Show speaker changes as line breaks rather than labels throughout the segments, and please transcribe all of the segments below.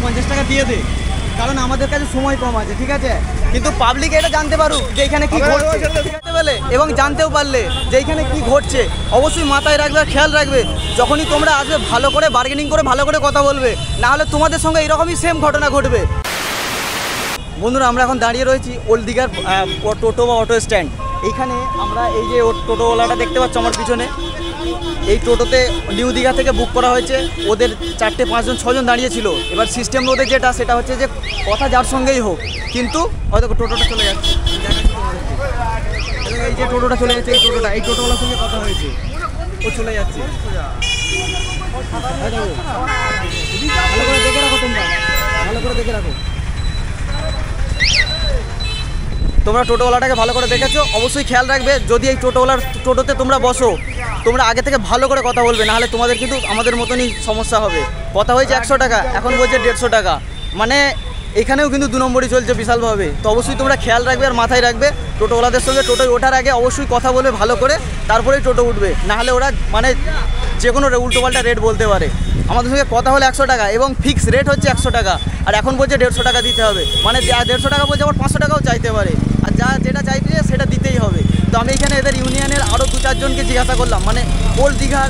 50 টাকা দিয়ে দে, কারণ আমাদের কাছে সময় কম আছে, ঠিক আছে? কিন্তু পাবলিক এটা জানতে পারুক যে এখানে কি ঘটছে, ঠিক আছে বলে, এবং জানতেও পারলে যে এখানে কি ঘটছে অবশ্যই মাথায় রাখবে আর খেয়াল রাখবে। যখনই তোমরা আসবে ভালো করে বার্গেনিং করে ভালো করে কথা বলবে, না হলে তোমাদের সঙ্গে এরকমই সেম ঘটনা ঘটবে। বন্ধুরা, আমরা এখন দাঁড়িয়ে রয়েছি ওল্ড দীঘার টোটো বা অটো স্ট্যান্ড। এইখানে আমরা এই যে টোটোওয়ালাটা দেখতে পাচ্ছ আমার পিছনে, এই টোটোতে নিউ দীঘা থেকে বুক করা হয়েছে। ওদের 4টে 5জন 6জন দাঁড়িয়েছিল। এবার সিস্টেম ওদের যেটা সেটা হচ্ছে যে কথা যার সঙ্গেই হোক, কিন্তু হয়তো টোটোটা চলে যাচ্ছে, এই যে টোটোটা চলে যাচ্ছে, এই টোটোওয়ালার সঙ্গে কথা হয়েছে, ও চলে যাচ্ছে। ভালো করে দেখে রাখো, তোমরা ভালো করে দেখে রাখো। তোমরা টোটোওয়ালাটাকে ভালো করে দেখেছো, অবশ্যই খেয়াল রাখবে। যদি এই টোটোতে তোমরা বসো, তোমরা আগে থেকে ভালো করে কথা বলবে, নাহলে তোমাদের কিন্তু আমাদের মতনই সমস্যা হবে। কথা হয়েছে 100 টাকা, এখন বলছে 150 টাকা, মানে এখানেও কিন্তু 2 নম্বরই চলছে বিশালভাবে। তো অবশ্যই তোমরা খেয়াল রাখবে আর মাথায় রাখবে, টোটোওয়ালাদের সঙ্গে টোটোয় ওঠার আগে অবশ্যই কথা বলবে ভালো করে, তারপরেই টোটো উঠবে, নাহলে ওরা মানে যে কোনো উল্টোপাল্টা রেট বলতে পারে। আমাদের সঙ্গে কথা হলে 100 টাকা এবং ফিক্স রেট হচ্ছে 100 টাকা, আর এখন বলছে 150 টাকা দিতে হবে, মানে 150 টাকা বলছে আবার 500 টাকাও চাইতে পারে, আর যেটা চাইবে সেটা দিতেই হবে। তো আমি এখানে এদের ইউনিয়নের আরও 2-4 জনকে জিজ্ঞাসা করলাম, মানে ওল্ড দীঘার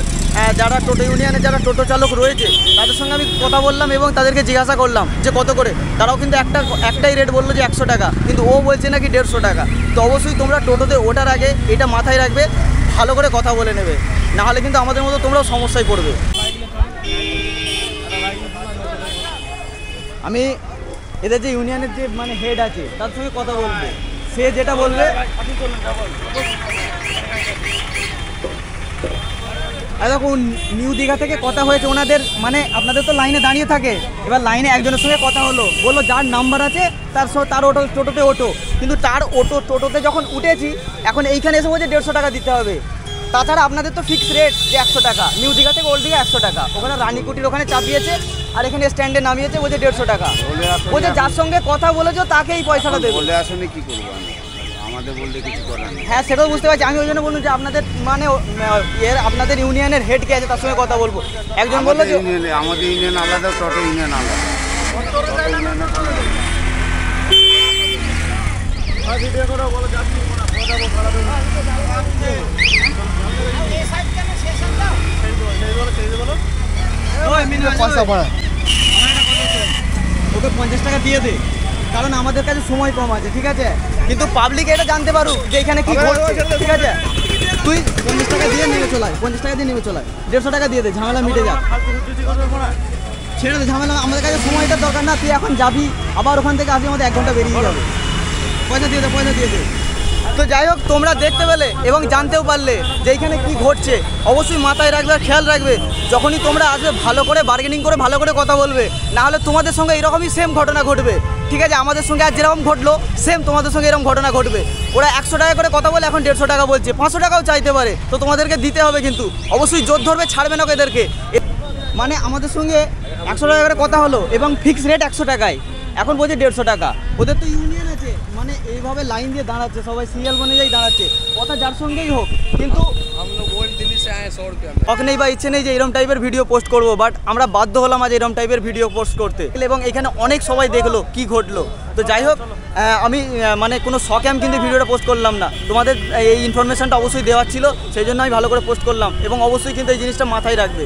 যারা টোটো ইউনিয়নের যারা টোটো চালক রয়েছে তাদের সঙ্গে আমি কথা বললাম এবং তাদেরকে জিজ্ঞাসা করলাম যে কত করে। তারাও কিন্তু একটাই রেট বললো যে 100 টাকা, কিন্তু ও বলছে নাকি 150 টাকা। তো অবশ্যই তোমরা টোটোতে ওঠার আগে এটা মাথায় রাখবে, ভালো করে কথা বলে নেবে, নাহলে কিন্তু আমাদের মতো তোমরাও সমস্যায় পড়বে। আমি এদের যে ইউনিয়নের যে মানে হেড আছে তার সঙ্গে কথা বলবে, সে যেটা বলবে। দেখুন, নিউ দীঘা থেকে কথা হয়েছে ওনাদের, মানে আপনাদের তো লাইনে দাঁড়িয়ে থাকে, এবার লাইনে একজনের সঙ্গে কথা বললো যার নাম্বার আছে তার টোটোতে ওঠো, কিন্তু তার টোটোতে যখন উঠেছি এখন এইখানে এসে বলছে 150 টাকা দিতে হবে। তাছাড়া আপনাদের তো ফিক্স রেট যে 100 টাকা, নিউ দীঘা থেকে ওল্ড দীঘা 100 টাকা, ওখানে রানীকুটির ওখানে চাপিয়েছে আর এখানে স্ট্যান্ডে নামিয়েছে, বলছে 150 টাকা। বলছে যার সঙ্গে কথা বলেছো তাকেই পয়সাটা দেবে।
বলে আসলে কি করবো, আমাদের বললে কিছু করার নেই।
হ্যাঁ, সেটাও বুঝতে পারছি, আমি ওই জন্য বললাম যে আপনাদের মানে আপনাদের ইউনিয়নের হেড কে আছে তার সঙ্গে কথা বলবো। একজন বললো যে
আমাদের ইউনিয়ন আলাদা, টোটো ইউনিয়ন আলাদা।
ওকে 50 টাকা দিয়ে দে, কারণ আমাদের কাছে সময় কম আছে, ঠিক আছে? কিন্তু পাবলিক এটা জানতে পারুক যে এখানে কি ঘটছে, ঠিক আছে? তুই 50 টাকা দিয়ে নেমে চলায়, 50 টাকা দিয়ে নেমে চলায়, 150 টাকা দিয়ে দে, ঝামেলা মিটে যাক। ছেড়ে দে ঝামেলা, আমাদের কাছে সময়টার দরকার না। তুই এখন যাবি, আবার ওখান থেকে আসবি, আমাদের 1 ঘন্টা বেরিয়ে যাবে। পয়সা দিয়ে দে। তো যাই হোক, তোমরা দেখতে পেলে এবং জানতেও পারলে যে এখানে কি ঘটছে, অবশ্যই মাথায় রাখবে আর খেয়াল রাখবে। যখনই তোমরা আসবে ভালো করে বার্গেনিং করে ভালো করে কথা বলবে, না হলে তোমাদের সঙ্গে এরকমই সেম ঘটনা ঘটবে, ঠিক আছে? আমাদের সঙ্গে আজ যেরকম ঘটলো সেম তোমাদের সঙ্গে এরকম ঘটনা ঘটবে। ওরা 100 টাকা করে কথা বলে এখন 150 টাকা বলছে, 500 টাকাও চাইতে পারে। তো তোমাদেরকে দিতে হবে, কিন্তু অবশ্যই জোর ধরবে, ছাড়বে না এদেরকে। মানে আমাদের সঙ্গে 100 টাকা করে কথা হলো এবং ফিক্স রেট 100 টাকায়, এখন বলছে 150 টাকা। ওদের তো ইউনিয়ন আছে, মানে এইভাবে লাইন দিয়ে দাঁড়াচ্ছে, সবাই সিরিয়াল অনুযায়ী দাঁড়াচ্ছে, কথা যার সঙ্গেই হোক, কিন্তু শখ নেই বা ইচ্ছে নেই যে এরকম টাইপের ভিডিও পোস্ট করবো, বাট আমরা বাধ্য হলাম আজ এরকম টাইপের ভিডিও পোস্ট করতে, এবং এখানে অনেক সবাই দেখলো কি ঘটলো। তো যাই হোক, আমি মানে কোনো শখে আমি কিন্তু ভিডিওটা পোস্ট করলাম না, তোমাদের এই ইনফরমেশনটা অবশ্যই দেওয়ার ছিল, সেই জন্য আমি ভালো করে পোস্ট করলাম, এবং অবশ্যই কিন্তু এই জিনিসটা মাথায় রাখবে।